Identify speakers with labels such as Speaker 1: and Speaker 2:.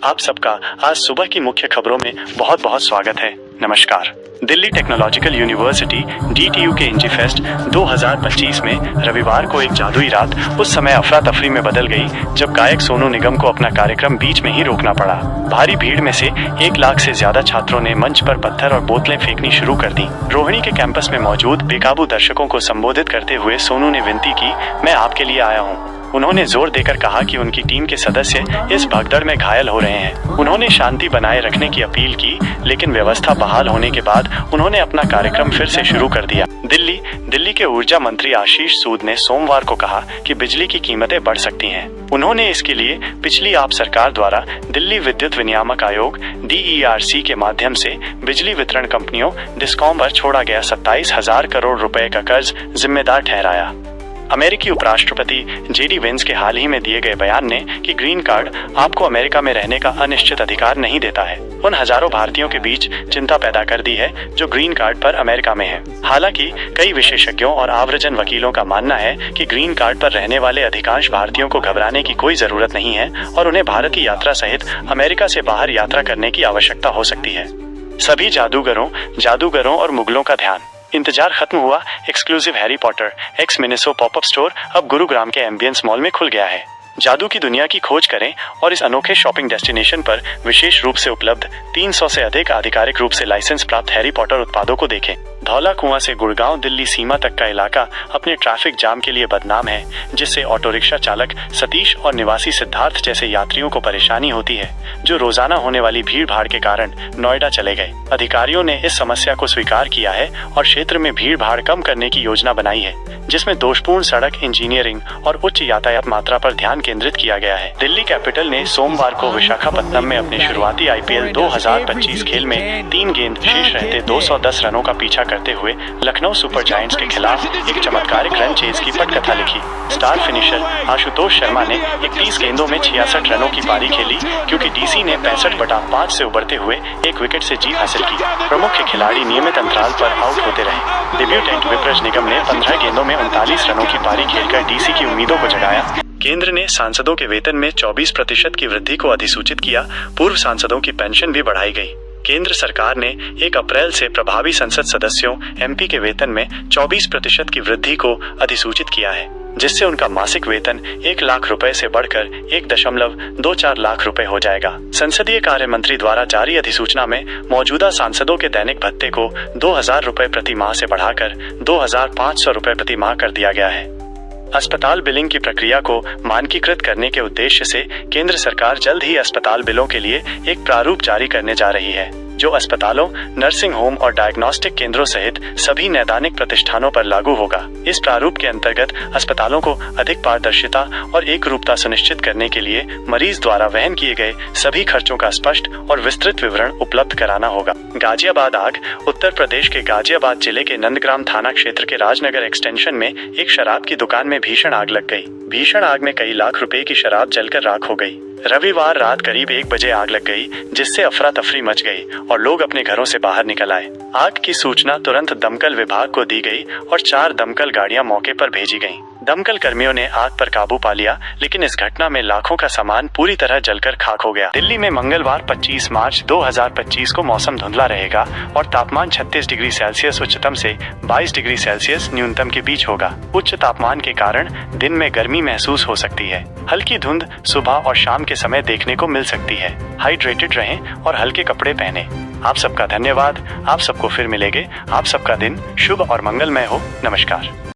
Speaker 1: आप सबका आज सुबह की मुख्य खबरों में बहुत बहुत स्वागत है। नमस्कार। दिल्ली टेक्नोलॉजिकल यूनिवर्सिटी DTU के इंजीफेस्ट 2025 में रविवार को एक जादुई रात उस समय अफरा तफरी में बदल गई जब गायक सोनू निगम को अपना कार्यक्रम बीच में ही रोकना पड़ा। भारी भीड़ में से 1 लाख से ज्यादा छात्रों ने मंच पर पत्थर और बोतलें फेंकनी शुरू कर दी। रोहिणी के कैंपस में मौजूद बेकाबू दर्शकों को संबोधित करते हुए सोनू ने विनती की, मैं आपके लिए आया हूँ। उन्होंने जोर देकर कहा कि उनकी टीम के सदस्य इस भगदड़ में घायल हो रहे हैं। उन्होंने शांति बनाए रखने की अपील की, लेकिन व्यवस्था बहाल होने के बाद उन्होंने अपना कार्यक्रम फिर से शुरू कर दिया। दिल्ली के ऊर्जा मंत्री आशीष सूद ने सोमवार को कहा कि बिजली की कीमतें बढ़ सकती हैं। उन्होंने इसके लिए पिछली आप सरकार द्वारा दिल्ली विद्युत विनियामक आयोग DERC के माध्यम से बिजली वितरण कंपनियों डिस्कॉम पर छोड़ा गया 27,000 करोड़ रुपए का कर्ज जिम्मेदार ठहराया। अमेरिकी उपराष्ट्रपति JD वेंस के हाल ही में दिए गए बयान ने कि ग्रीन कार्ड आपको अमेरिका में रहने का अनिश्चित अधिकार नहीं देता है, उन हजारों भारतीयों के बीच चिंता पैदा कर दी है जो ग्रीन कार्ड पर अमेरिका में हैं। हालांकि कई विशेषज्ञों और आव्रजन वकीलों का मानना है कि ग्रीन कार्ड पर रहने वाले अधिकांश भारतीयों को घबराने की कोई जरूरत नहीं है और उन्हें भारत की यात्रा सहित अमेरिका से बाहर यात्रा करने की आवश्यकता हो सकती है। सभी जादूगरों और मुगलों का ध्यान, इंतजार खत्म हुआ। Exclusive Harry Potter X Miniso popup store अब गुरुग्राम के एम्बियंस मॉल में खुल गया है। जादू की दुनिया की खोज करें और इस अनोखे शॉपिंग डेस्टिनेशन पर विशेष रूप से उपलब्ध 300 से अधिक आधिकारिक रूप से लाइसेंस प्राप्त हैरी पॉटर उत्पादों को देखें। धौला कुआं से गुड़गांव दिल्ली सीमा तक का इलाका अपने ट्रैफिक जाम के लिए बदनाम है, जिससे ऑटो रिक्शा चालक सतीश और निवासी सिद्धार्थ जैसे यात्रियों को परेशानी होती है, जो रोजाना होने वाली भीड़ भाड़ के कारण नोएडा चले गए। अधिकारियों ने इस समस्या को स्वीकार किया है और क्षेत्र में भीड़ भाड़ कम करने की योजना बनाई है, जिसमें दोषपूर्ण सड़क इंजीनियरिंग और उच्च यातायात मात्रा पर ध्यान केंद्रित किया गया है। दिल्ली कैपिटल ने सोमवार को विशाखापत्तनम में अपने शुरुआती IPL 2025 खेल में 3 गेंद शेष रहते 210 रनों का पीछा करते हुए लखनऊ सुपर जायंट्स के खिलाफ एक चमत्कारिक रन चेज की पटकथा लिखी। स्टार फिनिशर आशुतोष शर्मा ने 31 गेंदों में 66 रनों की पारी खेली, क्योंकि DC ने 65/5 से उबरते हुए 1 विकेट से जीत हासिल की। प्रमुख खिलाड़ी नियमित अंतराल पर आउट होते रहे। डेब्यूटेंट विप्रज निगम ने 15 गेंदों में 39 रनों की पारी खेलकर DC की उम्मीदों को जगाया। केंद्र ने सांसदों के वेतन में 24% की वृद्धि को अधिसूचित किया। पूर्व सांसदों की पेंशन भी बढ़ाई गई। केंद्र सरकार ने 1 अप्रैल से प्रभावी संसद सदस्यों MP के वेतन में 24% की वृद्धि को अधिसूचित किया है, जिससे उनका मासिक वेतन 1 लाख रुपए से बढ़कर 1.24 लाख रुपए हो जाएगा। संसदीय कार्य मंत्री द्वारा जारी अधिसूचना में मौजूदा सांसदों के दैनिक भत्ते को 2,000 रुपए प्रति माह से बढ़ाकर 2,500 रुपए प्रति माह कर दिया गया है। अस्पताल बिलिंग की प्रक्रिया को मानकीकृत करने के उद्देश्य से केंद्र सरकार जल्द ही अस्पताल बिलों के लिए एक प्रारूप जारी करने जा रही है, जो अस्पतालों, नर्सिंग होम और डायग्नोस्टिक केंद्रों सहित सभी नैदानिक प्रतिष्ठानों पर लागू होगा। इस प्रारूप के अंतर्गत अस्पतालों को अधिक पारदर्शिता और एकरूपता सुनिश्चित करने के लिए मरीज द्वारा वहन किए गए सभी खर्चों का स्पष्ट और विस्तृत विवरण उपलब्ध कराना होगा। गाजियाबाद आग। उत्तर प्रदेश के गाजियाबाद जिले के नंदग्राम थाना क्षेत्र के राजनगर एक्सटेंशन में एक शराब की दुकान में भीषण आग लग गई। भीषण आग में कई लाख रुपए की शराब जलकर राख हो गई। रविवार रात करीब 1 बजे आग लग गई, जिससे अफरा तफरी मच गई और लोग अपने घरों से बाहर निकल आए। आग की सूचना तुरंत दमकल विभाग को दी गई और 4 दमकल गाड़ियां मौके पर भेजी गईं। दमकल कर्मियों ने आग पर काबू पा लिया, लेकिन इस घटना में लाखों का सामान पूरी तरह जलकर खाक हो गया। दिल्ली में मंगलवार 25 मार्च 2025 को मौसम धुंधला रहेगा और तापमान 36 डिग्री सेल्सियस उच्चतम से 22 डिग्री सेल्सियस न्यूनतम के बीच होगा। उच्च तापमान के कारण दिन में गर्मी महसूस हो सकती है। हल्की धुंध सुबह और शाम के समय देखने को मिल सकती है। हाइड्रेटेड रहें और हल्के कपड़े पहने। आप सबका धन्यवाद। आप सबको फिर मिलेंगे। आप सबका दिन शुभ और मंगलमय हो। नमस्कार।